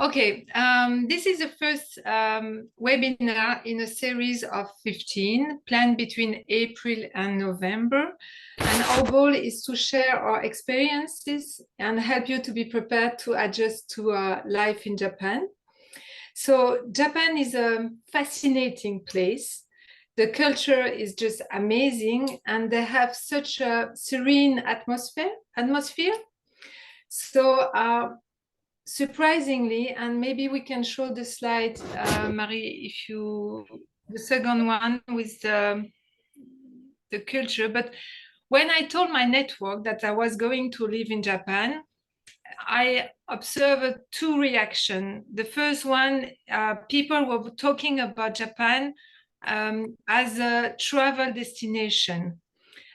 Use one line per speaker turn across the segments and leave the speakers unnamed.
Okay, this is the first webinar in a series of 15 planned between April and November. And our goal is to share our experiences and help you to be prepared to adjust to life in Japan. So Japan is a fascinating place. The culture is just amazing and they have such a serene atmosphere. So surprisingly, and maybe we can show the slide, Marie, if you, the second one with the culture. But when I told my network that I was going to live in Japan, I observed two reactions. The first one, people were talking about Japan as a travel destination.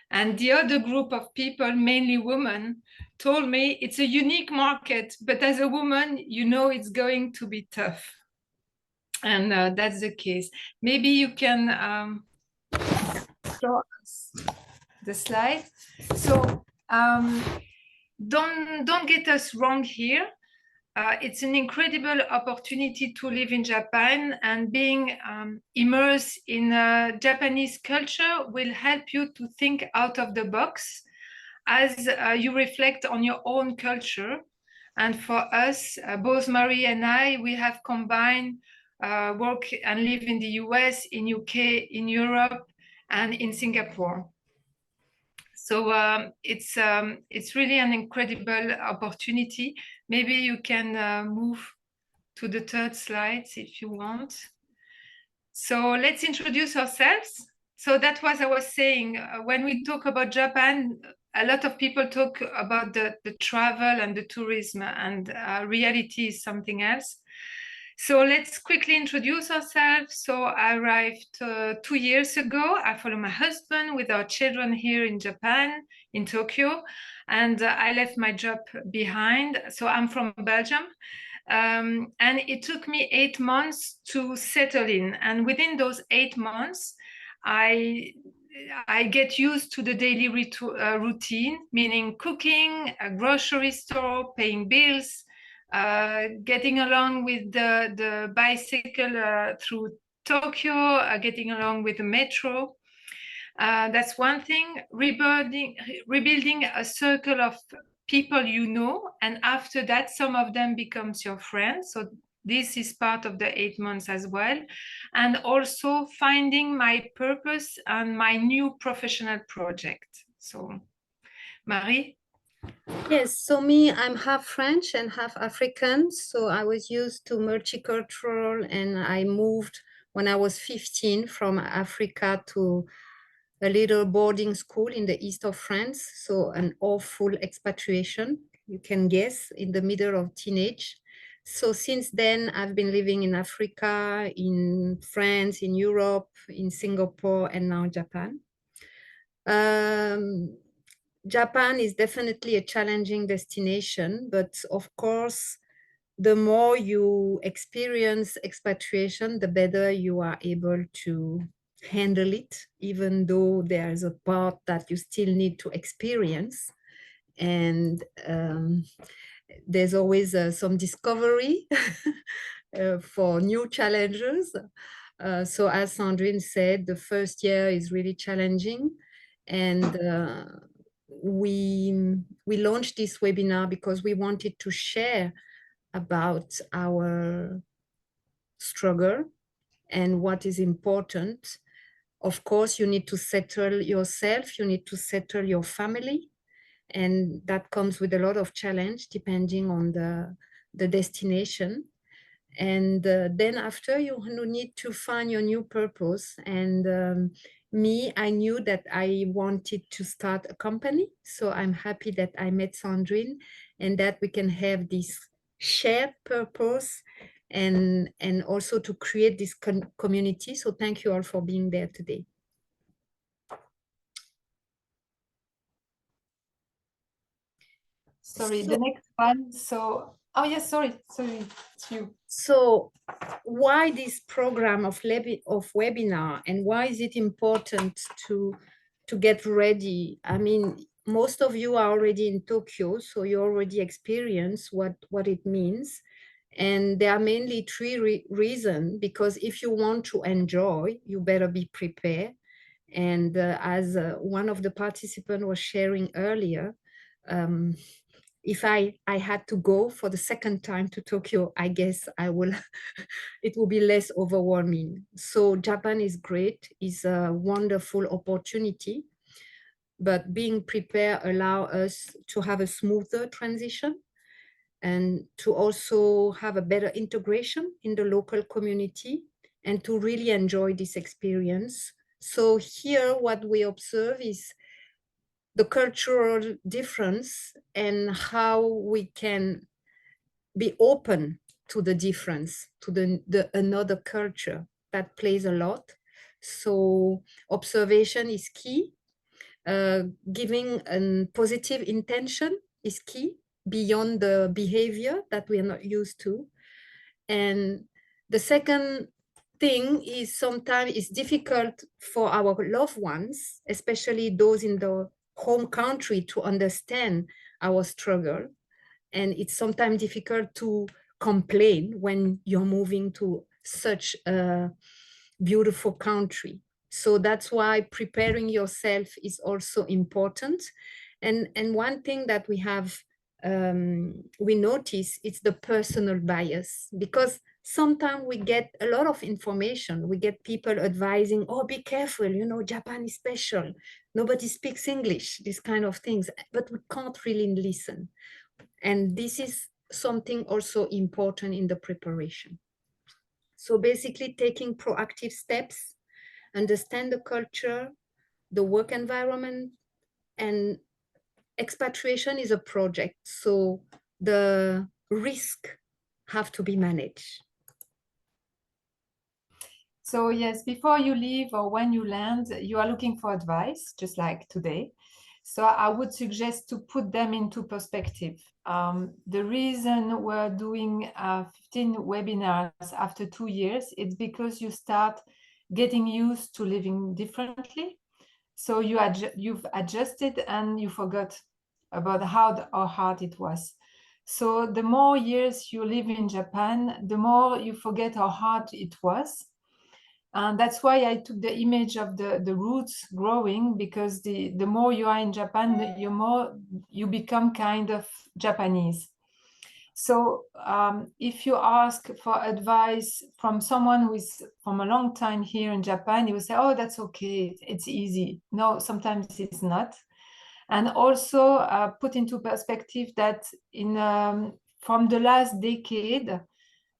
And the other group of people, mainly women, told me it's a unique market, but as a woman, you know it's going to be tough. And that's the case. Maybe you can show us the slide. So don't get us wrong here. It's an incredible opportunity to live in Japan, and being immersed in Japanese culture will help you to think out of the box as you reflect on your own culture. And for us, both Marie and I, we have combined work and live in the US, in UK, in Europe, and in Singapore. So it's really an incredible opportunity. Maybe you can move to the third slide if you want. So let's introduce ourselves. So that's what I was saying. When we talk about Japan, a lot of people talk about the travel and the tourism, and reality is something else. So let's quickly introduce ourselves. So I arrived 2 years ago. I follow my husband with our children here in Japan, in Tokyo, and I left my job behind. So I'm from Belgium. And it took me 8 months to settle in. And within those 8 months, I get used to the daily routine, meaning cooking, a grocery store, paying bills, getting along with the bicycle through Tokyo, getting along with the metro. That's one thing. Rebuilding a circle of people you know, and after that, some of them becomes your friends. So this is part of the 8 months as well. And also finding my purpose and my new professional project. So, Marie?
Yes, so me, I'm half French and half African. So I was used to multicultural, and I moved when I was 15 from Africa to a little boarding school in the east of France. So an awful expatriation, you can guess, in the middle of teenage. So since then, I've been living in Africa, in France, in Europe, in Singapore, and now Japan. Japan is definitely a challenging destination, but of course, the more you experience expatriation, the better you are able to handle it, even though there's a part that you still need to experience. And there's always some discovery for new challenges. So as Sandrine said, the first year is really challenging. And we launched this webinar because we wanted to share about our struggle and what is important. Of course, you need to settle yourself, you need to settle your family, and that comes with a lot of challenge depending on the destination. And then after, you need to find your new purpose. And me, I knew that I wanted to start a company. So I'm happy that I met Sandrine and that we can have this shared purpose and also to create this community. So thank you all for being there today.
Sorry, the next one. So, oh yes, sorry, it's you.
So why this program of webinar, and why is it important to get ready? I mean, most of you are already in Tokyo, so you already experience what it means. And there are mainly three reasons, because if you want to enjoy, you better be prepared. And as one of the participants was sharing earlier, um, if I had to go for the second time to Tokyo, I guess I will, it will be less overwhelming. So Japan is great, is a wonderful opportunity, but being prepared allow us to have a smoother transition and to also have a better integration in the local community and to really enjoy this experience. So here what we observe is the cultural difference and how we can be open to the difference, to the another culture. That plays a lot. So observation is key. Giving a positive intention is key beyond the behavior that we are not used to. And the second thing is sometimes it's difficult for our loved ones, especially those in the home country, to understand our struggle. And it's sometimes difficult to complain when you're moving to such a beautiful country. So that's why preparing yourself is also important. And one thing that we notice, it's the personal bias, because sometimes we get a lot of information. We get people advising, oh, be careful, Japan is special. Nobody speaks English, these kind of things, but we can't really listen. And this is something also important in the preparation. So basically taking proactive steps, understand the culture, the work environment, and expatriation is a project. So the risk have to be managed.
So yes, before you leave or when you land, you are looking for advice, just like today. So I would suggest to put them into perspective. The reason we're doing 15 webinars after 2 years, it's because you start getting used to living differently. So you've adjusted and you forgot about how hard it was. So the more years you live in Japan, the more you forget how hard it was. And that's why I took the image of the roots growing, because the more you are in Japan, the more you become kind of Japanese. So if you ask for advice from someone who is from a long time here in Japan, you will say, oh, that's okay, it's easy. No, sometimes it's not. And also put into perspective that from the last decade,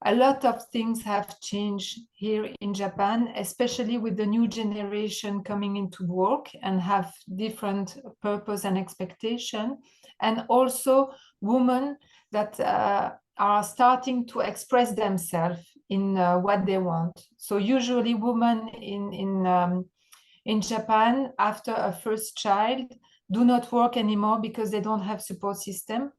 a lot of things have changed here in Japan, especially with the new generation coming into work and have different purpose and expectation. And also women that are starting to express themselves in what they want. So usually women in Japan, after a first child, do not work anymore because they don't have support system.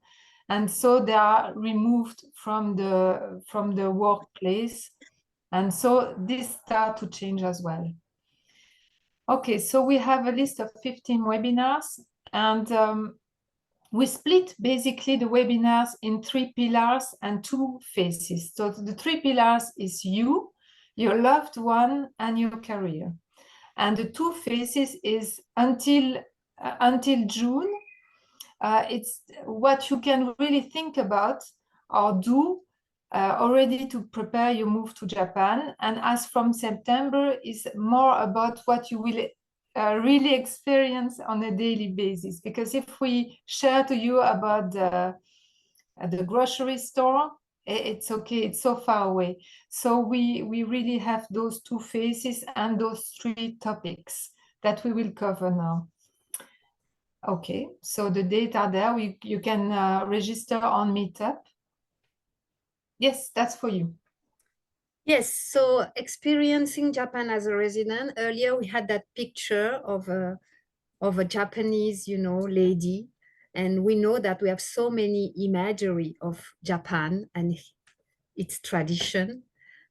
And so they are removed from the workplace. And so this starts to change as well. Okay, so we have a list of 15 webinars, and we split basically the webinars in 3 pillars and 2 phases. So the 3 pillars is you, your loved one, and your career. And the 2 phases is until June. It's what you can really think about or do already to prepare your move to Japan. And as from September is more about what you will really experience on a daily basis. Because if we share to you about the grocery store, it's okay, it's so far away. So we really have those 2 phases and those 3 topics that we will cover now. Okay, so the date are there. You can register on Meetup. Yes, that's for you.
Yes, so experiencing Japan as a resident. Earlier we had that picture of a Japanese, lady, and we know that we have so many imagery of Japan and its tradition.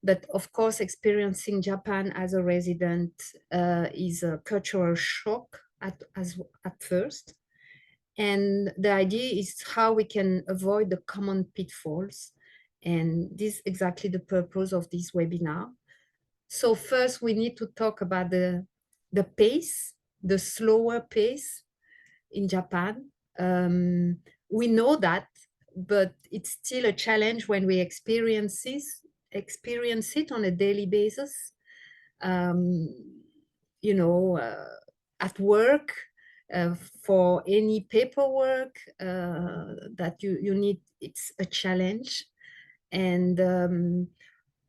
But of course, experiencing Japan as a resident is a cultural shock at first. And the idea is how we can avoid the common pitfalls And this is exactly the purpose of this webinar. So first we need to talk about the pace, the slower pace in Japan. We know that, but it's still a challenge when we experience it on a daily basis. Um, you know, at work, for any paperwork that you need, it's a challenge. And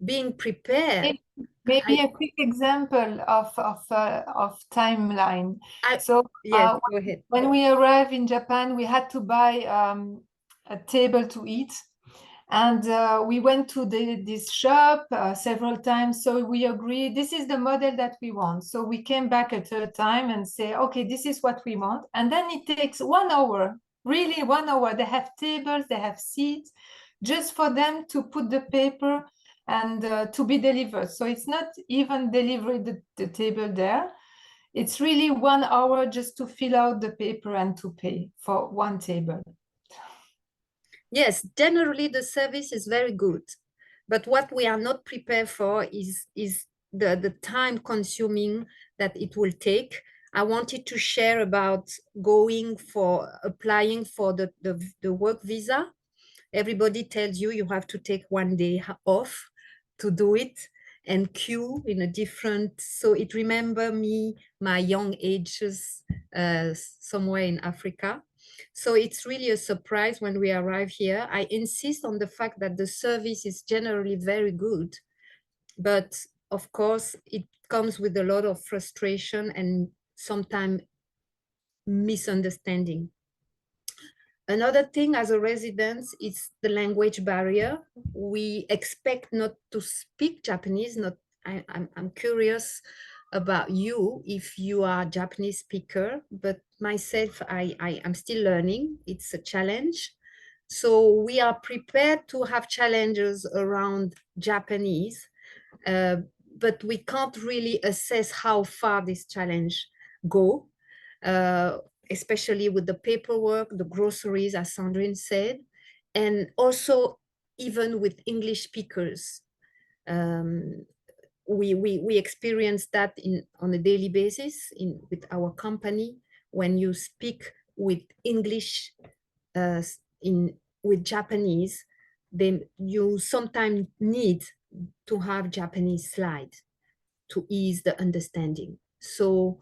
being prepared.
Maybe a quick example of timeline.
Yes, go ahead.
When we arrived in Japan, we had to buy a table to eat. And we went to this shop several times. So we agreed, this is the model that we want. So we came back a third time and say, okay, this is what we want. And then it takes 1 hour, really 1 hour. They have tables, they have seats, just for them to put the paper and to be delivered. So it's not even delivery the table there. It's really 1 hour just to fill out the paper and to pay for one table.
Yes, generally the service is very good, but what we are not prepared for is the time consuming that it will take. I wanted to share about applying for the work visa. Everybody tells you have to take 1 day off to do it and queue in a different, so it remember me, my young ages somewhere in Africa. So it's really a surprise when we arrive here. I insist on the fact that the service is generally very good, but of course it comes with a lot of frustration and sometimes misunderstanding. Another thing as a resident is the language barrier. We expect not to speak Japanese. I'm curious about you if you are a Japanese speaker, but myself, I'm still learning. It's a challenge. So we are prepared to have challenges around Japanese, but we can't really assess how far this challenge go. Especially with the paperwork, the groceries, as Sandrine said, and also even with English speakers. We experience that on a daily basis with our company. When you speak with English with Japanese, then you sometimes need to have Japanese slides to ease the understanding. So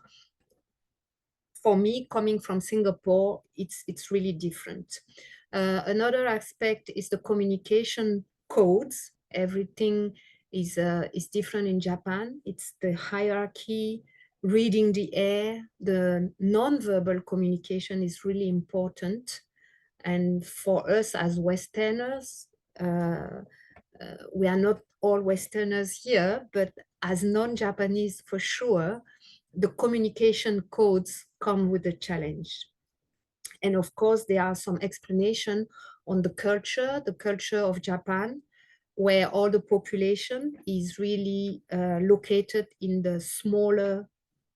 for me, coming from Singapore, it's really different. Another aspect is the communication codes. Everything is different in Japan. It's the hierarchy, reading the air, the non-verbal communication is really important. And for us as Westerners, we are not all Westerners here, but as non-Japanese for sure, the communication codes come with a challenge. And of course, there are some explanation on the culture of Japan, where all the population is really located in the smaller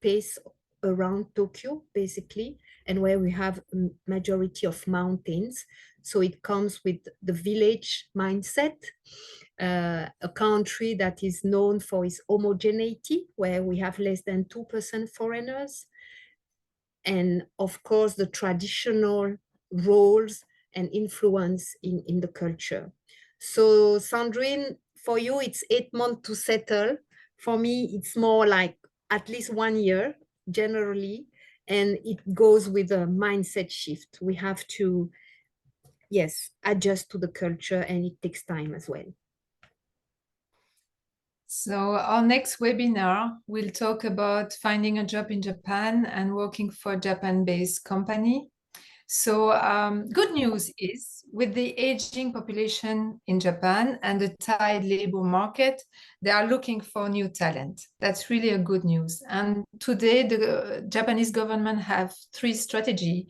place around Tokyo, basically, and where we have a majority of mountains. So it comes with the village mindset, a country that is known for its homogeneity, where we have less than 2% foreigners. And of course, the traditional roles and influence in the culture. So Sandrine, for you, it's 8 months to settle. For me, it's more like at least 1 year, generally. And it goes with a mindset shift. We have to, yes, adjust to the culture, and it takes time as well.
So our next webinar will talk about finding a job in Japan and working for a Japan-based company. So good news is, with the aging population in Japan and the tight labor market, they are looking for new talent. That's really a good news. And today, the Japanese government have 3 strategies.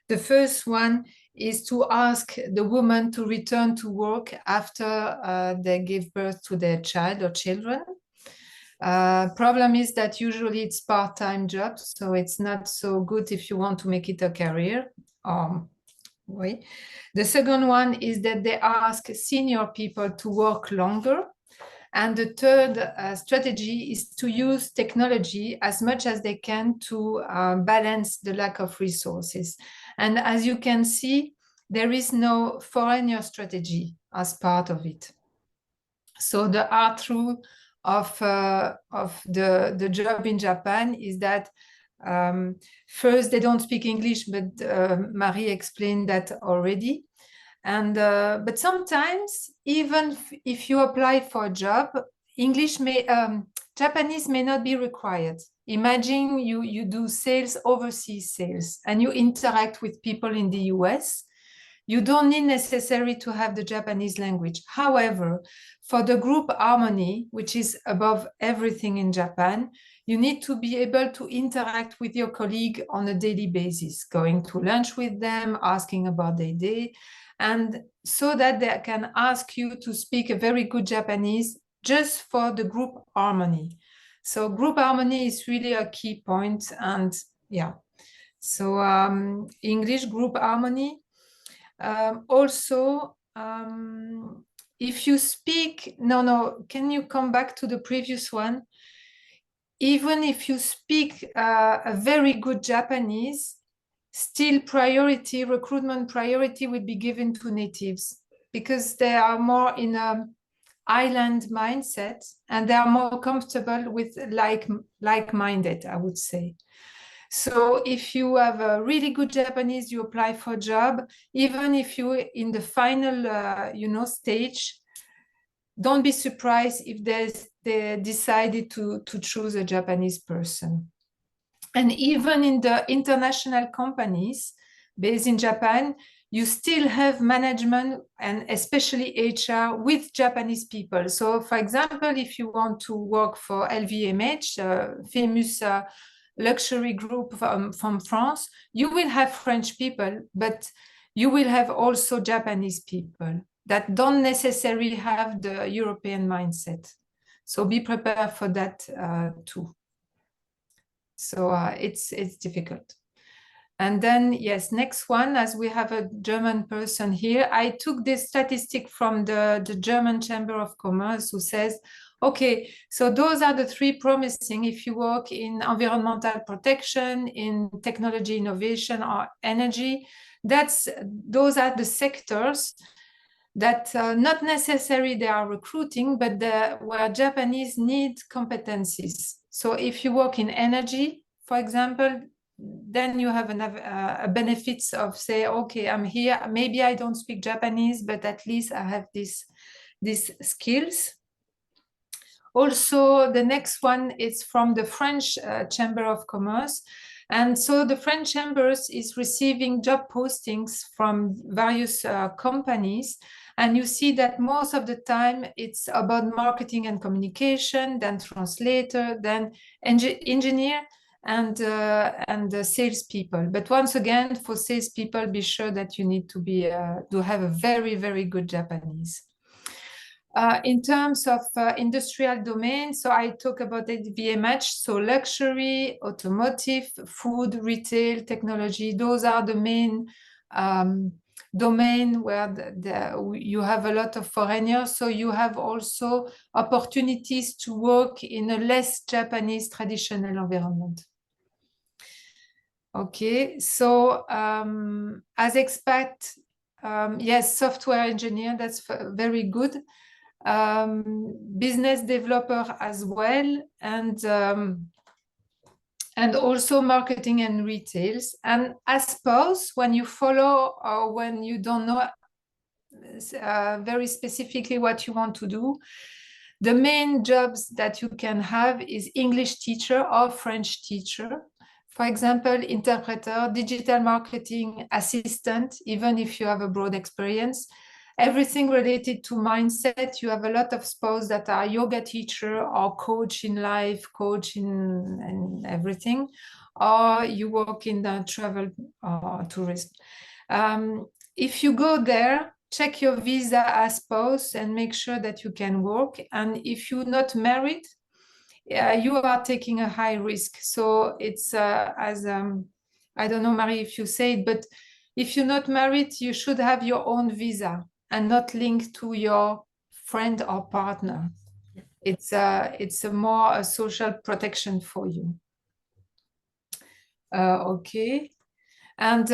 The first one is to ask the woman to return to work after they give birth to their child or children. Problem is that usually it's part-time jobs, so it's not so good if you want to make it a career. Oui. The second one is that they ask senior people to work longer. And the third strategy is to use technology as much as they can to balance the lack of resources. And as you can see, there is no foreigner strategy as part of it. So the hard truth of the job in Japan is that first, they don't speak English, but Marie explained that already. And but sometimes, even if you apply for a job, Japanese may not be required. Imagine you do sales, overseas sales, and you interact with people in the US. You don't need necessarily to have the Japanese language. However, for the group harmony, which is above everything in Japan, you need to be able to interact with your colleague on a daily basis, going to lunch with them, asking about their day, and so that they can ask you to speak a very good Japanese just for the group harmony. So group harmony is really a key point, and yeah. So English group harmony. Also, if you speak, can you come back to the previous one? Even if you speak a very good Japanese, still recruitment priority would be given to natives because they are more in an island mindset and they are more comfortable with like-minded, I would say. So if you have a really good Japanese, you apply for a job, even if you're in the final, stage, don't be surprised if they decided to choose a Japanese person. And even in the international companies based in Japan, you still have management and especially HR with Japanese people. So for example, if you want to work for LVMH, a famous luxury group from France, you will have French people, but you will have also Japanese people that don't necessarily have the European mindset. So be prepared for that too. So it's difficult. And then, yes, next one, as we have a German person here, I took this statistic from the German Chamber of Commerce who says, okay, so those are the three promising if you work in environmental protection, in technology innovation or energy. Those are the sectors that not necessarily they are recruiting, but where Japanese need competencies. So if you work in energy, for example, then you have a benefits of say, okay, I'm here. Maybe I don't speak Japanese, but at least I have these skills. Also, the next one is from the French Chamber of Commerce. And so the French Chambers is receiving job postings from various companies. And you see that most of the time it's about marketing and communication, then translator, then engineer, and salespeople. But once again, for salespeople, be sure that you need to have a very, very good Japanese. In terms of industrial domain, so I talk about VMH, so luxury, automotive, food, retail, technology. Those are the main domain where you have a lot of foreigners. So you have also opportunities to work in a less Japanese traditional environment. Okay, so as expat, yes, software engineer, that's very good. Business developer as well, and also marketing and retails. And I suppose when you follow or when you don't know very specifically what you want to do, the main jobs that you can have is English teacher or French teacher. For example, interpreter, digital marketing assistant, even if you have a broad experience. Everything related to mindset. You have a lot of spouse that are yoga teacher or coach in life, coach in everything, or you work in the travel or tourism. If you go there, check your visa as spouse and make sure that you can work. And if you're not married, you are taking a high risk. So it's I don't know, Marie, if you say it, but if you're not married, you should have your own visa and not linked to your friend or partner. It's a more a social protection for you. Okay. And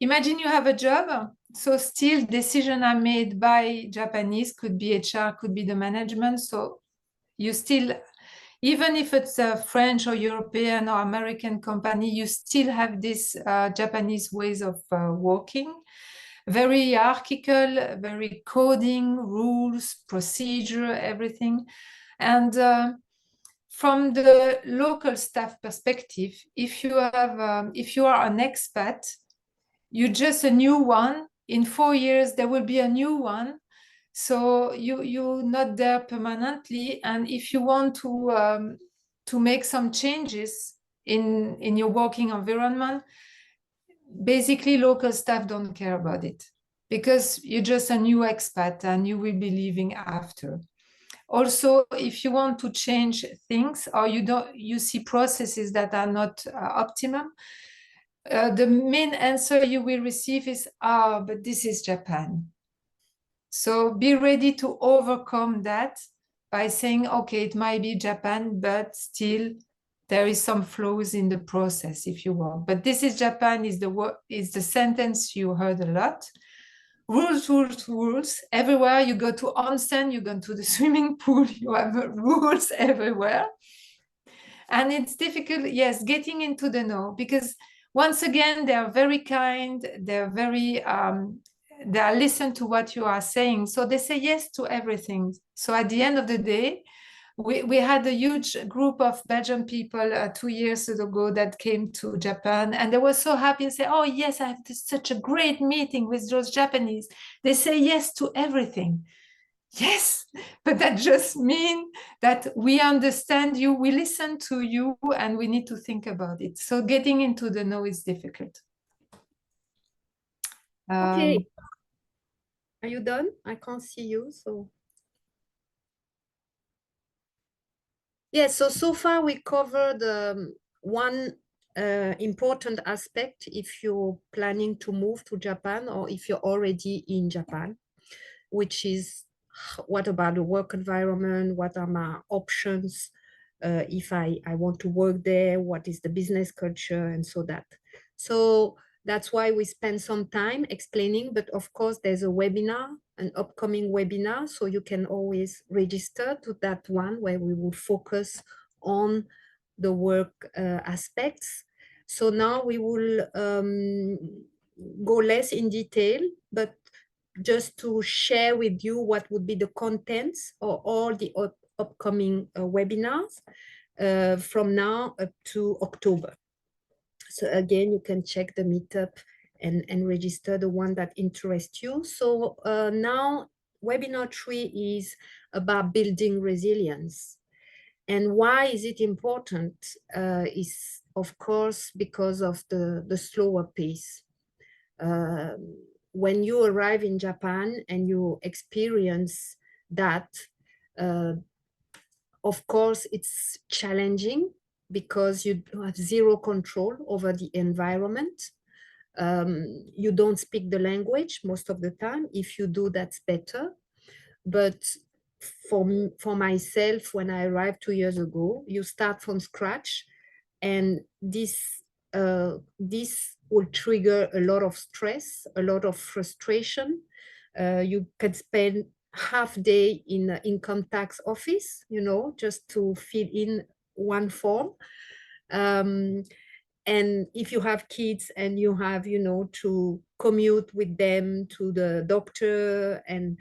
imagine you have a job. So still decisions are made by Japanese, could be HR, could be the management. So you still, even if it's a French or European or American company, you still have this Japanese ways of working. Very hierarchical, very coding, rules, procedure, everything. And from the local staff perspective, if you are an expat, you're just a new one. In 4 years, there will be a new one. So you're not there permanently. And if you want to make some changes in your working environment, basically local staff don't care about it because you're just a new expat and you will be leaving after. Also, if you want to change things or you see processes that are not optimum, the main answer you will receive is, but this is Japan. So be ready to overcome that by saying, okay, it might be Japan, but still there is some flaws in the process if you want. But this is Japan is the sentence you heard a lot. Rules, rules, rules. Everywhere you go to onsen, you go to the swimming pool, you have rules everywhere. And it's difficult, yes, getting into the know, because once again, they are very kind, they're very, they listen to what you are saying. So they say yes to everything. So at the end of the day, we had a huge group of Belgian people 2 years ago that came to Japan, and they were so happy and say, oh yes, I have such a great meeting with those Japanese. They say yes to everything. Yes, but that just means that we understand you, we listen to you, and we need to think about it. So getting into the know is difficult.
Okay. Are you done? I can't see you, so. Yeah, so far we covered one important aspect if you're planning to move to Japan or if you're already in Japan, which is what about the work environment? What are my options if I want to work there? What is the business culture and so that. So that's why we spend some time explaining, but of course there's a webinar, an upcoming webinar, so you can always register to that one where we will focus on the work aspects. So now we will go less in detail, but just to share with you what would be the contents of all the upcoming webinars from now up to October. So again, you can check the meetup and register the one that interests you. So now webinar 3 is about building resilience. And why is it important? Is of course because of the slower pace. When you arrive in Japan and you experience that, of course, it's challenging because you have zero control over the environment. You don't speak the language most of the time. If you do, that's better. But for myself, when I arrived 2 years ago, you start from scratch, and this will trigger a lot of stress, a lot of frustration. You can spend half day in the income tax office, just to fill in one form. And if you have kids and you have, to commute with them to the doctor, and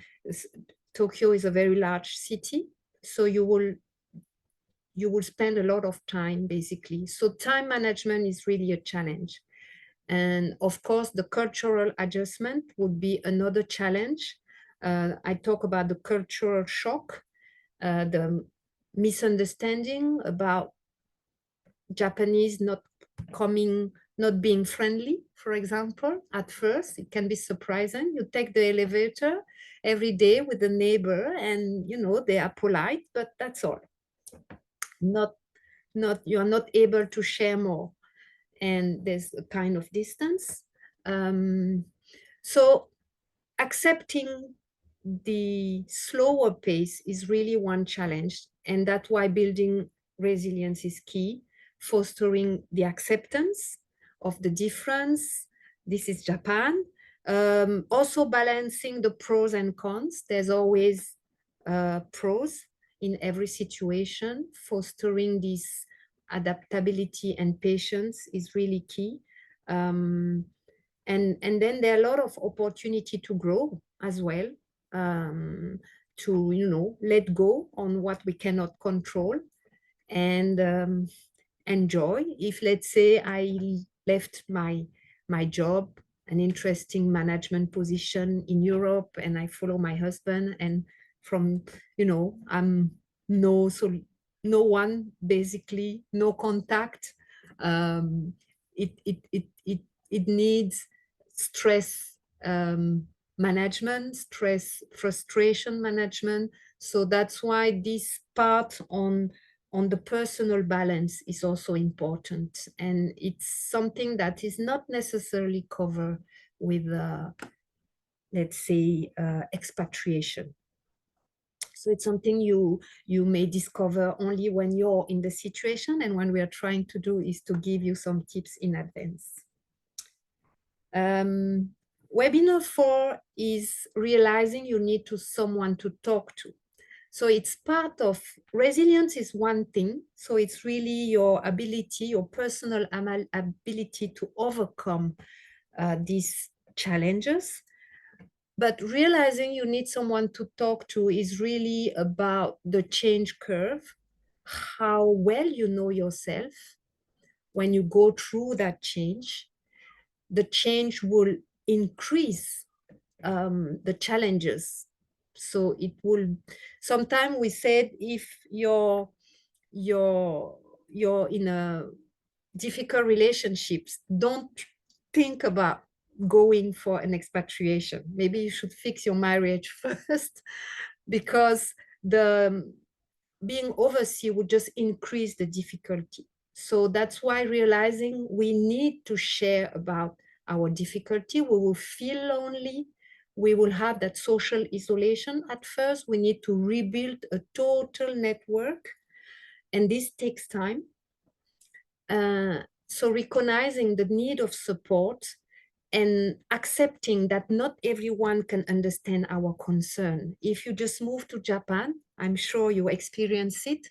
Tokyo is a very large city, so you will spend a lot of time, basically. So time management is really a challenge. And of course, the cultural adjustment would be another challenge. I talk about the cultural shock, the misunderstanding about Japanese not being friendly, for example. At first, it can be surprising. You take the elevator every day with the neighbor and, they are polite, but that's all. You are not able to share more, and there's a kind of distance. So accepting the slower pace is really one challenge, and that's why building resilience is key, fostering the acceptance of the difference. This is Japan. Also balancing the pros and cons. There's always pros in every situation. Fostering this adaptability and patience is really key. And then there are a lot of opportunity to grow as well, to let go on what we cannot control, and enjoy. If, let's say, I left my job, an interesting management position in Europe, and I follow my husband, and from I'm no one, basically no contact. It needs stress management, stress frustration management. So that's why this part on the personal balance is also important, and it's something that is not necessarily covered with let's say expatriation. So it's something you may discover only when you're in the situation, and what we are trying to do is to give you some tips in advance. Webinar 4 is realizing you need someone to talk to. So it's part of resilience is one thing. So it's really your ability, your personal ability to overcome these challenges. But realizing you need someone to talk to is really about the change curve, how well you know yourself when you go through that change. The change will increase the challenges. So it will, sometimes we said, if you're in a difficult relationships, don't think about going for an expatriation. Maybe you should fix your marriage first, because the being overseas would just increase the difficulty. So that's why realizing we need to share about our difficulty. We will feel lonely. We will have that social isolation at first. We need to rebuild a total network, and this takes time. So recognizing the need of support and accepting that not everyone can understand our concern. If you just move to Japan, I'm sure you experience it,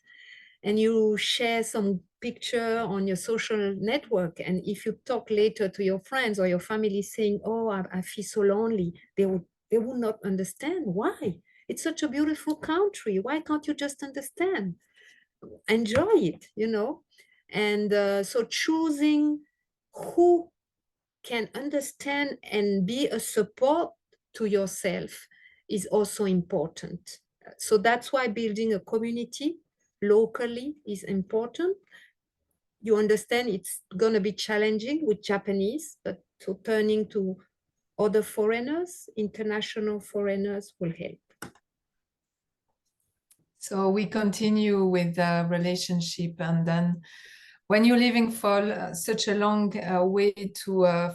and you share some picture on your social network, and if you talk later to your friends or your family saying, oh, I feel so lonely, they will not understand why. It's such a beautiful country. Why can't you just understand? Enjoy it, And so choosing who can understand and be a support to yourself is also important. So that's why building a community locally is important. You understand it's going to be challenging with Japanese, but so turning to other foreigners, international foreigners, will help.
So we continue with the relationship, and then when you're living for such a long way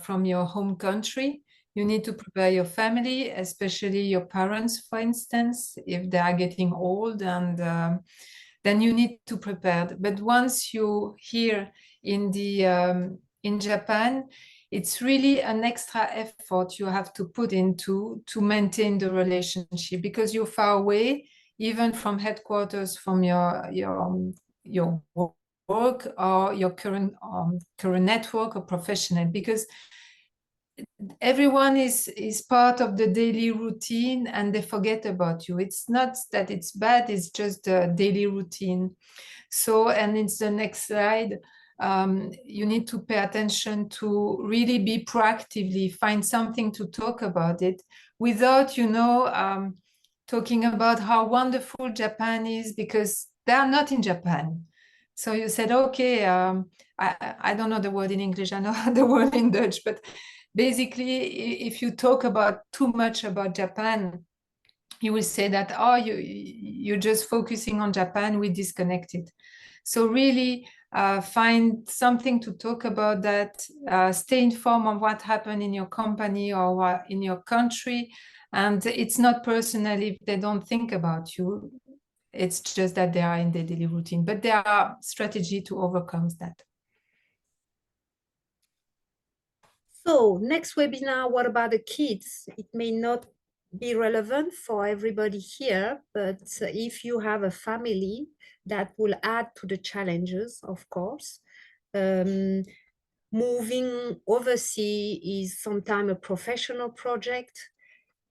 from your home country, you need to prepare your family, especially your parents, for instance, if they are getting old, and then you need to prepare. But once you're here in Japan, it's really an extra effort you have to put into to maintain the relationship, because you're far away, even from headquarters, from your work or your current network or professional, because everyone is part of the daily routine and they forget about you. It's not that it's bad, it's just a daily routine. So, and it's the next slide. You need to pay attention to really be proactively, find something to talk about it without, talking about how wonderful Japan is, because they are not in Japan. So you said, okay, I don't know the word in English, I know the word in Dutch, but basically, if you talk about too much about Japan, you will say that, oh, you're just focusing on Japan, we disconnected. So really, find something to talk about that, stay informed on what happened in your company or in your country. And it's not personal if they don't think about you. It's just that they are in their daily routine, but there are strategies to overcome that.
So next webinar, what about the kids? It may not be relevant for everybody here, but if you have a family, that will add to the challenges, of course. Moving overseas is sometimes a professional project.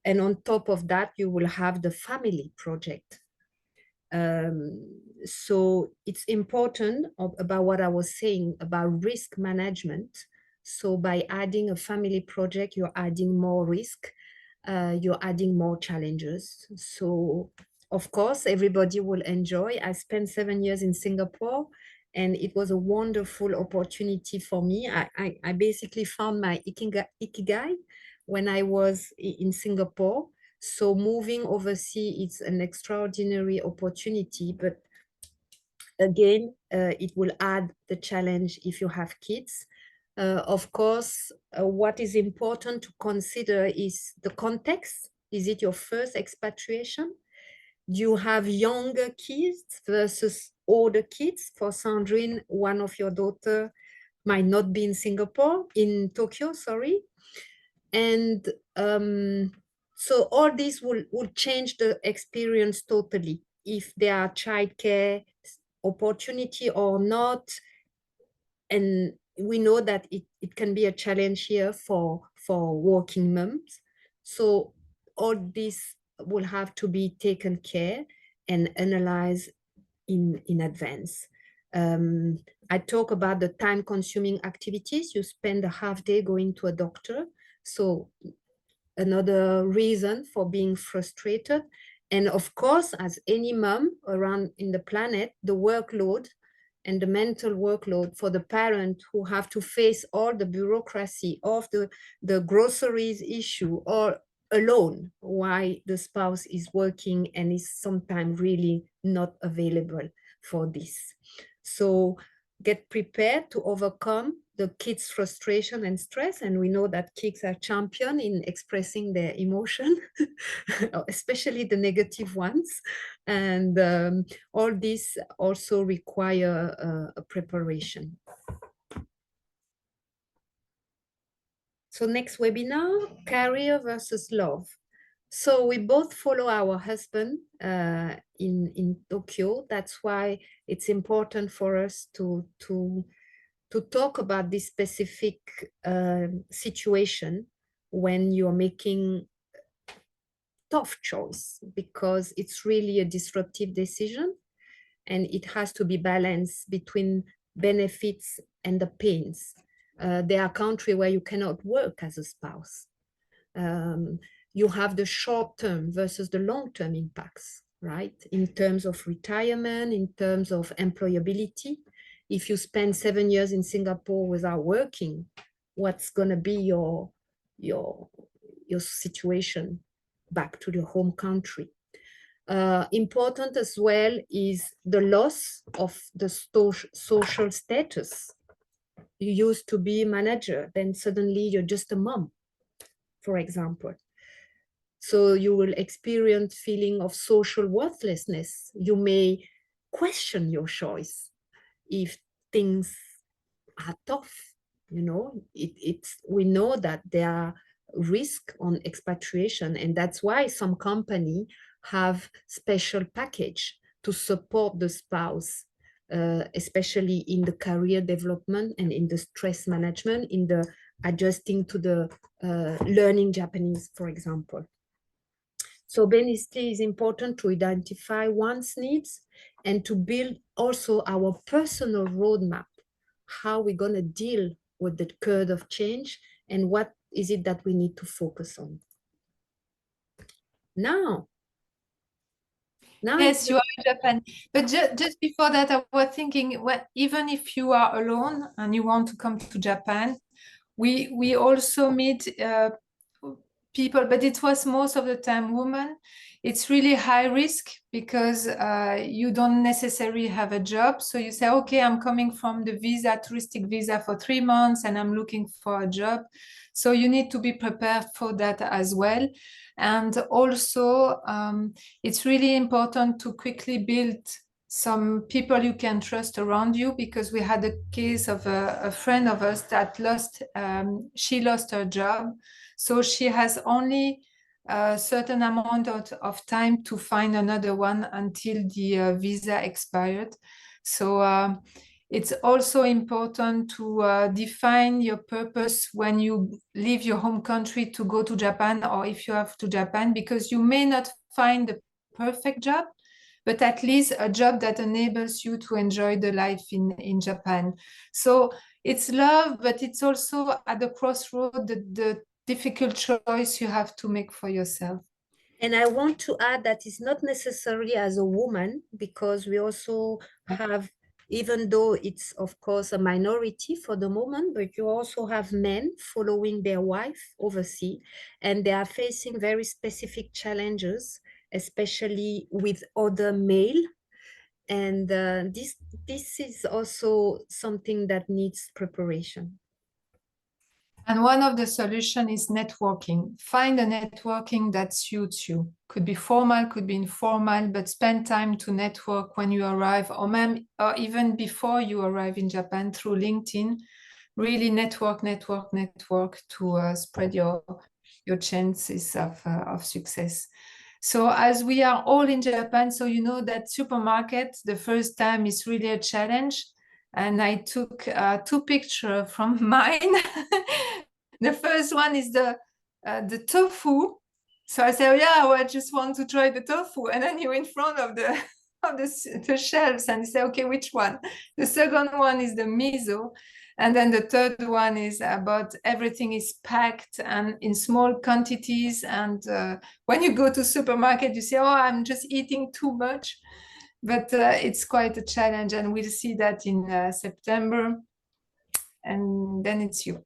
And on top of that, you will have the family project. So it's important about what I was saying about risk management. So by adding a family project, you're adding more risk, you're adding more challenges. So of course, everybody will enjoy. I spent 7 years in Singapore, and it was a wonderful opportunity for me. I basically found my ikigai when I was in Singapore. So moving overseas is an extraordinary opportunity, but again, it will add the challenge if you have kids. Of course, what is important to consider is the context. Is it your first expatriation? Do you have younger kids versus older kids? For Sandrine, one of your daughter might not be in Singapore, in Tokyo, sorry. And so all this will change the experience totally. If there are childcare opportunity or not. And we know that it can be a challenge here for working moms. So all this will have to be taken care and analyzed in advance. I talk about the time-consuming activities. You spend a half day going to a doctor. So another reason for being frustrated. And of course, as any mom around in the planet, the workload and the mental workload for the parent who have to face all the bureaucracy of the groceries issue or alone while the spouse is working and is sometimes really not available for this. So get prepared to overcome the kids' frustration and stress. And we know that kids are champion in expressing their emotion, especially the negative ones. And all this also require a preparation. So next webinar, career versus love. So we both follow our husband in Tokyo. That's why it's important for us to talk about this specific situation when you're making tough choice, because it's really a disruptive decision and it has to be balanced between benefits and the pains. There are countries where you cannot work as a spouse. You have the short-term versus the long-term impacts, right? In terms of retirement, in terms of employability. If you spend 7 years in Singapore without working, what's going to be your situation back to the home country? Important as well is the loss of the social status. You used to be a manager, then suddenly you're just a mom, for example. So you will experience feeling of social worthlessness. You may question your choice if things are tough. You know, we know that there are risks on expatriation, and that's why some company have special package to support the spouse, especially in the career development and in the stress management, in the adjusting to the learning Japanese, for example. So basically, it's important to identify one's needs and to build also our personal roadmap, how we're going to deal with the curve of change and what is it that we need to focus on. Now
yes, you are in Japan. But just before that, I was thinking, well, even if you are alone and you want to come to Japan, we also meet people, but it was most of the time women it's really high risk because you don't necessarily have a job. So you say, okay, I'm coming from the visa, touristic visa for 3 months, and I'm looking for a job. So you need to be prepared for that as well. And also, it's really important to quickly build some people you can trust around you, because we had a case of a friend of us that she lost her job. So she has only a certain amount of time to find another one until the visa expired. So it's also important to define your purpose when you leave your home country to go to Japan, or if you have to Japan, because you may not find the perfect job, but at least a job that enables you to enjoy the life in Japan. So it's love, but it's also at the crossroad, the difficult choice you have to make for yourself.
And I want to add that it's not necessarily as a woman, because we also have, even though it's of course a minority for the moment, but you also have men following their wife overseas, and they are facing very specific challenges, especially with other male. And this is also something that needs preparation.
And one of the solutions is networking. Find a networking that suits you. Could be formal, could be informal, but spend time to network when you arrive, or even before you arrive in Japan through LinkedIn. Really network to spread your chances of success. So as we are all in Japan, so you know that supermarket, the first time is really a challenge. And I took 2 pictures from mine. The first one is the tofu. So I say, oh, yeah, well, I just want to try the tofu. And then you're in front of the of the shelves and you say, okay, which one? The second one is the miso. And then the third one is about everything is packed and in small quantities. And when you go to supermarket, you say, oh, I'm just eating too much. But it's quite a challenge. And we'll see that in September. And then it's you.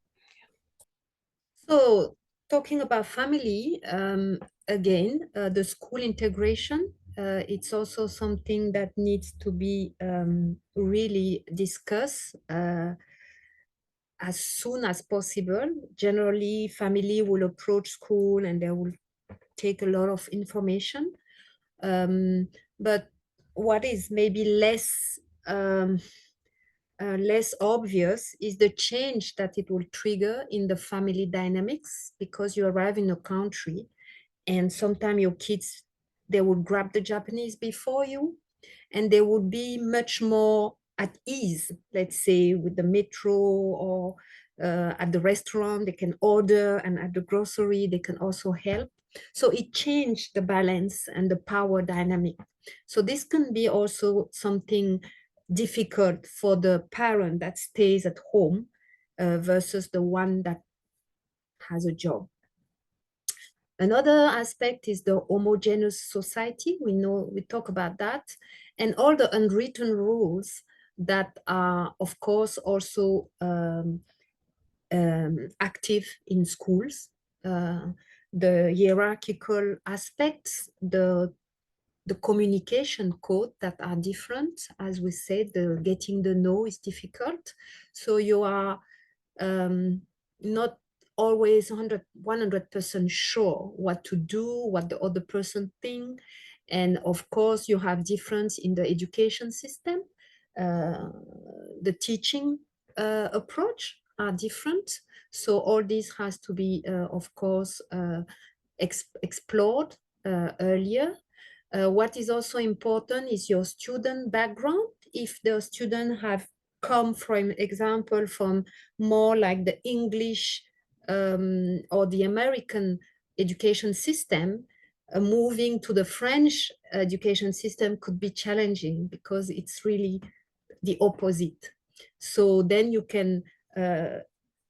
So talking about family, again, the school integration, it's also something that needs to be really discussed as soon as possible. Generally, family will approach school and they will take a lot of information. But what is maybe less obvious is the change that it will trigger in the family dynamics, because you arrive in a country and sometimes your kids, they will grab the Japanese before you, and they would be much more at ease, let's say with the metro, or at the restaurant they can order, and at the grocery they can also help. So it changed the balance and the power dynamic. So this can be also something difficult for the parent that stays at home versus the one that has a job. Another aspect is the homogeneous society. We talk about that, and all the unwritten rules that are, of course, also active in schools. The hierarchical aspects, the communication code that are different. As we said, the getting the no is difficult. So you are not always 100% sure what to do, what the other person think. And of course, you have difference in the education system. The teaching approach are different. So all this has to be, of course, explored earlier. What is also important is your student background. If the student have come, from example, from more like the English or the American education system, moving to the French education system could be challenging, because it's really the opposite. So then you can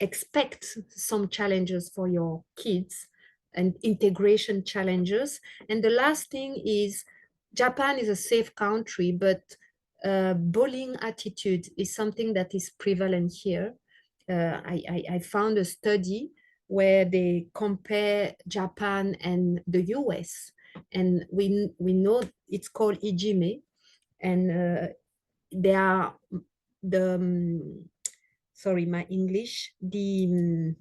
expect some challenges for your kids, and integration challenges. And the last thing is, Japan is a safe country, but bullying attitude is something that is prevalent here. I found a study where they compare Japan and the US. and we know it's called ijime, and they are the sorry, my English, the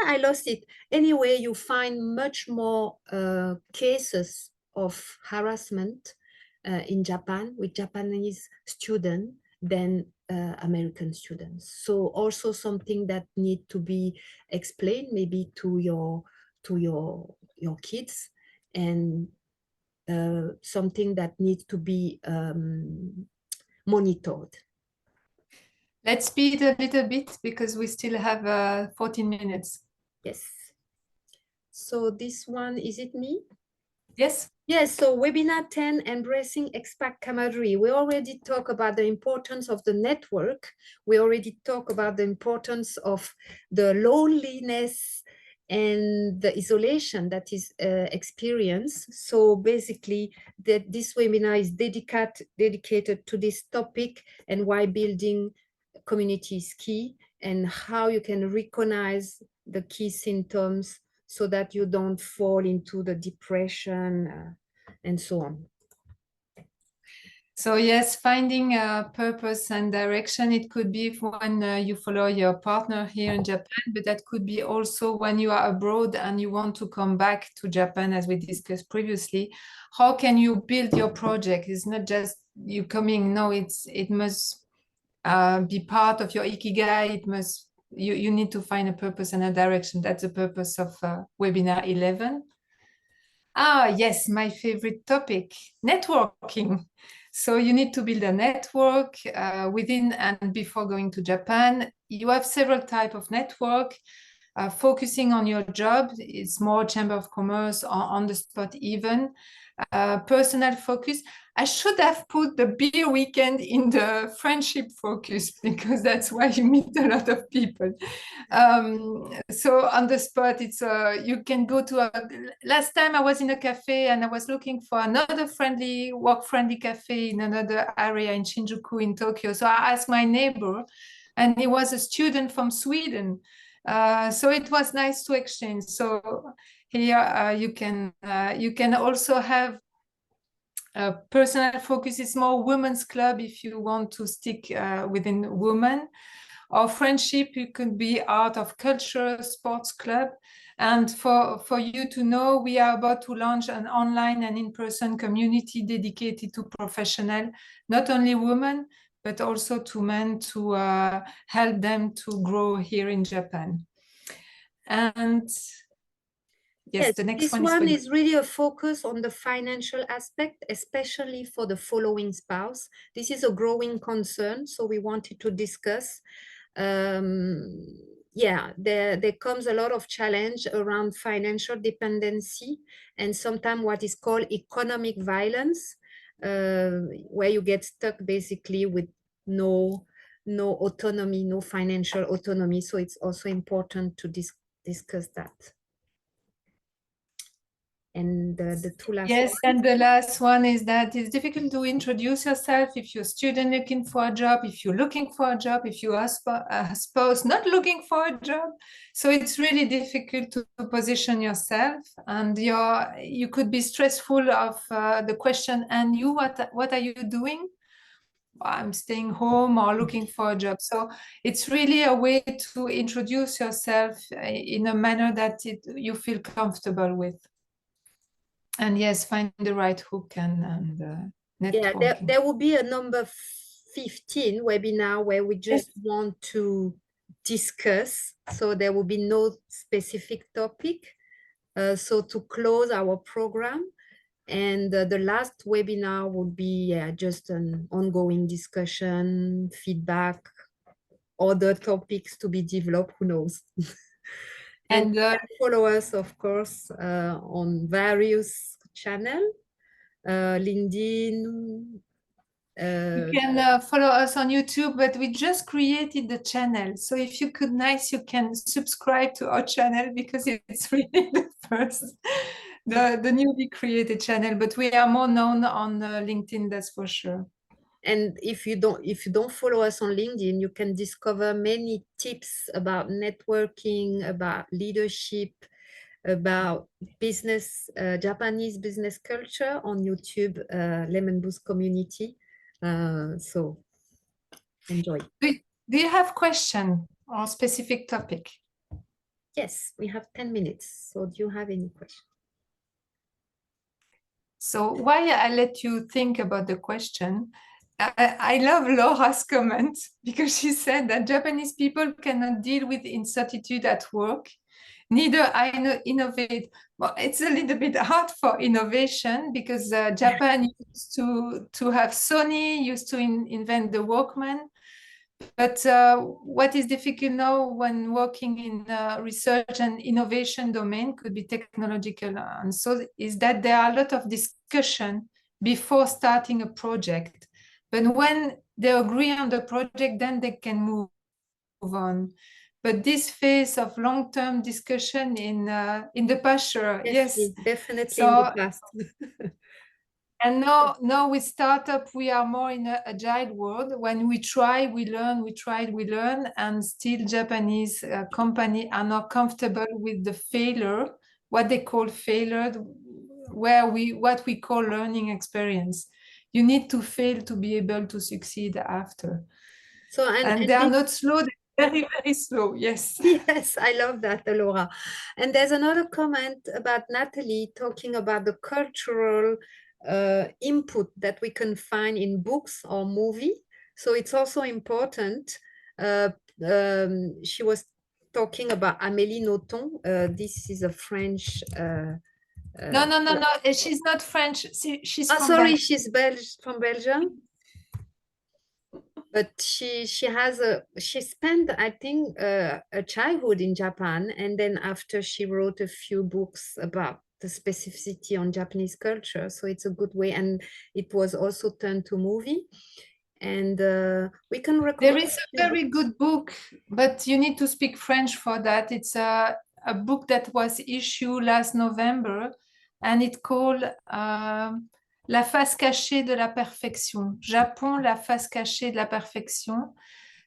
I lost it. Anyway, you find much more cases of harassment in Japan with Japanese students than American students. So also something that need to be explained maybe to your kids, and something that needs to be monitored.
Let's speed a little bit because we still have 14 minutes.
Yes. So this one, is it me?
Yes.
Yes, so webinar 10, embracing expat camaraderie. We already talked about the importance of the network. We already talked about the importance of the loneliness and the isolation that is experienced. So basically, this webinar is dedicated to this topic and why building community is key, and how you can recognize the key symptoms so that you don't fall into the depression and so on.
So yes, finding a purpose and direction, it could be when you follow your partner here in Japan, but that could be also when you are abroad and you want to come back to Japan, as we discussed previously. How can you build your project? It's not just you coming, no, it must be part of your ikigai. It must, you need to find a purpose and a direction. That's the purpose of webinar 11. Ah, yes, my favorite topic, networking. So you need to build a network within and before going to Japan. You have several types of network. Focusing on your job, it's more chamber of commerce or on the spot even. Personal focus. I should have put the beer weekend in the friendship focus because that's why you meet a lot of people. So on the spot, it's you can go to last time I was in a cafe and I was looking for another work-friendly cafe in another area in Shinjuku in Tokyo. So I asked my neighbor, and he was a student from Sweden. So it was nice to exchange. So here you can also have personal focus. Is more women's club if you want to stick within women. Or friendship, it could be art of culture, sports club. And for you to know, we are about to launch an online and in-person community dedicated to professional, not only women, but also to men, to help them to grow here in Japan. And yes, the next
this
one
one
is
is really a focus on the financial aspect, especially for the following spouse. This is a growing concern, so we wanted to discuss. Yeah, there comes a lot of challenge around financial dependency and sometimes what is called economic violence, where you get stuck basically with no autonomy, no financial autonomy. So it's also important to discuss that. And the two last
Yes,
ones.
and the last one is that it's difficult to introduce yourself if you're a student looking for a job, if you're looking for a job, if you are spouse not looking for a job. So it's really difficult to position yourself, and you could be stressful of the question, and you, what are you doing? I'm staying home or looking for a job. So it's really a way to introduce yourself in a manner that you feel comfortable with. And yes, find the right hook and networking.
Yeah, there will be a number 15 webinar where we just want to discuss. So there will be no specific topic. So to close our program, and the last webinar would be just an ongoing discussion, feedback, other topics to be developed, who knows. And follow us, of course, on various channels, LinkedIn.
You can follow us on YouTube, but we just created the channel. So if you could you can subscribe to our channel because it's really the first, the newly created channel, but we are more known on LinkedIn, that's for sure.
And if you don't follow us on LinkedIn, you can discover many tips about networking, about leadership, about business, Japanese business culture on YouTube, Lemon Boost community. So enjoy.
Do you have question or specific topic?
Yes, we have 10 minutes. So do you have any questions?
So while I let you think about the question, I love Laura's comment because she said that Japanese people cannot deal with incertitude at work. Neither I innovate. Well, it's a little bit hard for innovation because Japan used to have Sony, used to invent the Walkman. But what is difficult now when working in research and innovation domain could be technological, and so is that there are a lot of discussion before starting a project. But when they agree on the project, then they can move on. But this phase of long-term discussion in the pasture, yes.
Definitely in the
So
past.
and now with startup, we are more in an agile world. When we try, we learn, we try, we learn, and still Japanese company are not comfortable with the failure, what they call failure, what we call learning experience. You need to fail to be able to succeed after.
So
And they are not slow, they're very, very slow, yes.
Yes, I love that, Laura. And there's another comment about Natalie talking about the cultural input that we can find in books or movie. So it's also important. She was talking about Amélie Nothomb. This is a French.
No. She's not French. She's
Oh,
from
sorry,
Belgium.
she's from Belgium. But she spent, I think, a childhood in Japan, and then after she wrote a few books about the specificity on Japanese culture. So it's a good way, and it was also turned to movie. And we can recommend.
There is a very good book, but you need to speak French for that. It's a book that was issued last November, and it's called La face cachée de la perfection. Japon, la face cachée de la perfection.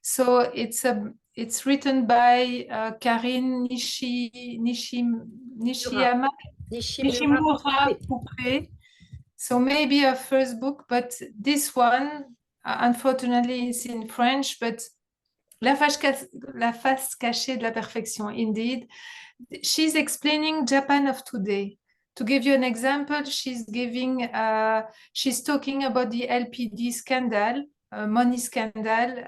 So it's written by Karine Nishiyama, Nishimura Poupé. So maybe a first book, but this one, unfortunately, is in French, but La face cachée de la perfection, indeed. She's explaining Japan of today. To give you an example, she's talking about the LPD scandal, money scandal,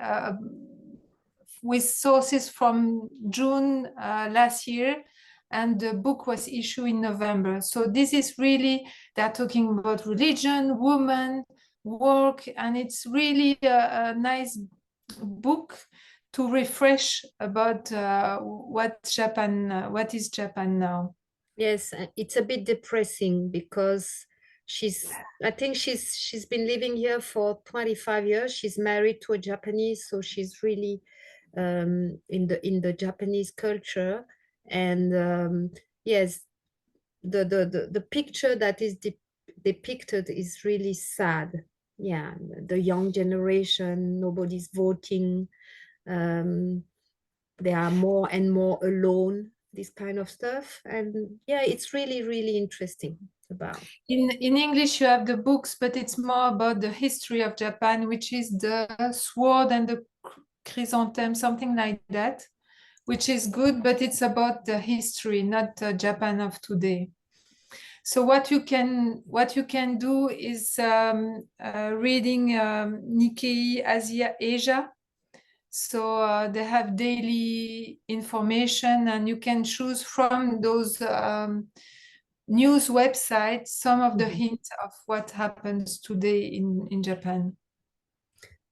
with sources from June last year, and the book was issued in November. So this is really, they're talking about religion, women, work, and it's really a nice book to refresh about what is Japan now.
Yes, it's a bit depressing because I think she's been living here for 25 years. She's married to a Japanese, so she's really in the Japanese culture. And yes, the picture that is depicted is really sad. Yeah, the young generation, nobody's voting. They are more and more alone, this kind of stuff. And yeah, it's really, really interesting about.
In English, you have the books, but it's more about the history of Japan, which is the sword and the chrysanthemum, something like that, which is good, but it's about the history, not Japan of today. So what you can do is reading Nikkei Asia. So they have daily information, and you can choose from those news websites some of the hints of what happens today in Japan.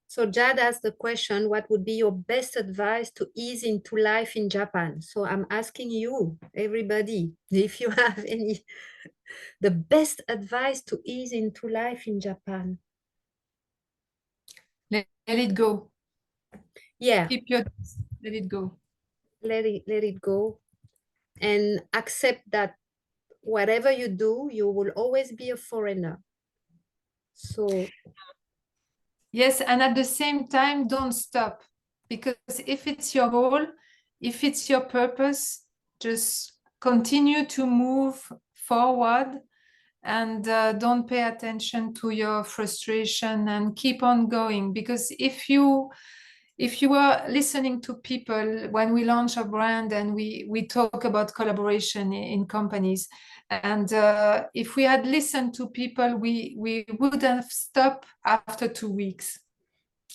So Jad asked the question, what would be your best advice to ease into life in Japan? So I'm asking you, everybody, if you have the best advice to ease into life in Japan.
Let it go.
Yeah.
Let it go.
Let it go. And accept that whatever you do, you will always be a foreigner. So
yes, and at the same time, don't stop, because if it's your goal, if it's your purpose, just continue to move forward, and don't pay attention to your frustration, and keep on going. Because if you are listening to people when we launch a brand and we talk about collaboration in companies, and if we had listened to people, we would have stopped after 2 weeks,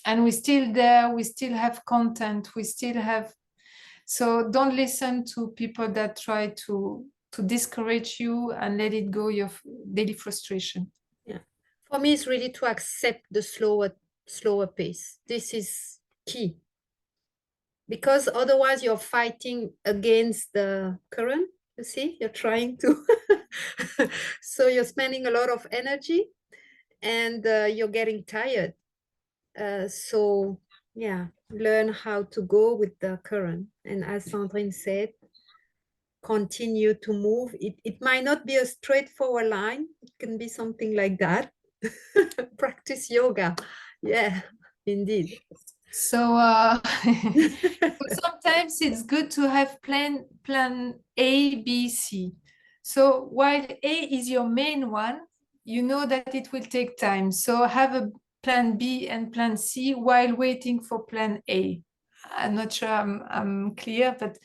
and we're still there, we still have content, we still have. So don't listen to people that try to discourage you, and let it go your daily frustration.
Yeah, for me, it's really to accept the slower pace. This is key, because otherwise you're fighting against the current. You see, you're trying to so you're spending a lot of energy, and you're getting tired. So yeah, learn how to go with the current, and as Sandrine said, continue to move. It might not be a straightforward line, it can be something like that. Practice yoga. Yeah, indeed.
So sometimes it's good to have plan A, B, C. So while A is your main one, you know that it will take time. So have a plan B and plan C while waiting for plan A. I'm not sure I'm clear, but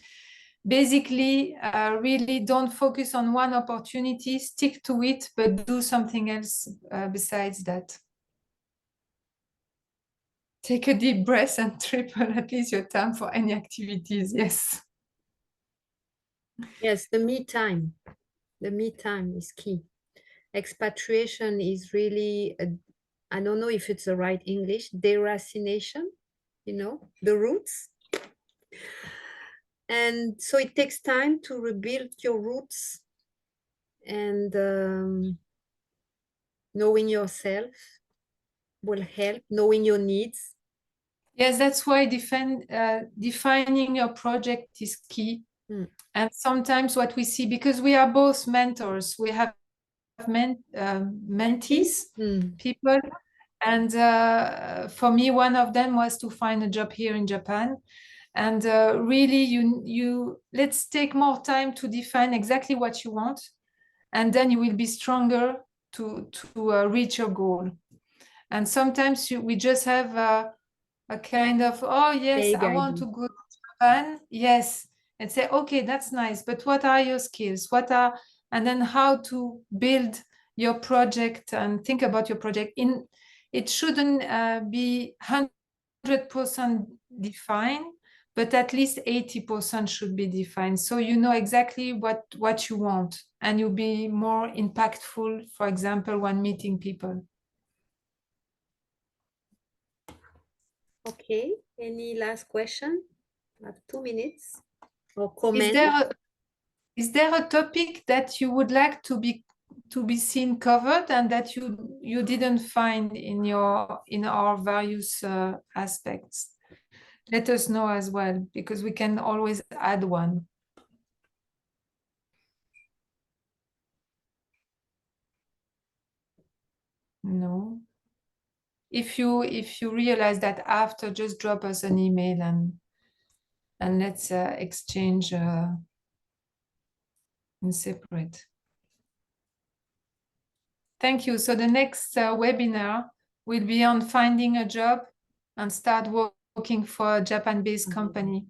basically, really don't focus on one opportunity, stick to it, but do something else besides that. Take a deep breath and triple at least your time for any activities. Yes.
Yes, the me time. The me time is key. Expatriation is really, I don't know if it's the right English, deracination, the roots. And so it takes time to rebuild your roots, and knowing yourself will help, knowing your needs.
Yes, that's why defining your project is key. And sometimes what we see, because we are both mentors, we have mentees, people. And for me, one of them was to find a job here in Japan. And really, you let's take more time to define exactly what you want, and then you will be stronger to reach your goal. And sometimes we just have a kind of, oh yes, I want to go to Japan, yes, and say, okay, that's nice, but what are your skills? And then how to build your project, and think about your project. It shouldn't be 100% defined, but at least 80% should be defined. So you know exactly what you want, and you'll be more impactful, for example, when meeting people.
Okay, any last question? I have 2 minutes. Or comment?
Is there a topic that you would like to be seen covered, and that you didn't find in our various aspects? Let us know as well, because we can always add one. No. If you realize that after, just drop us an email, and let's exchange in separate. Thank you. So the next webinar will be on finding a job and start working for a Japan-based company.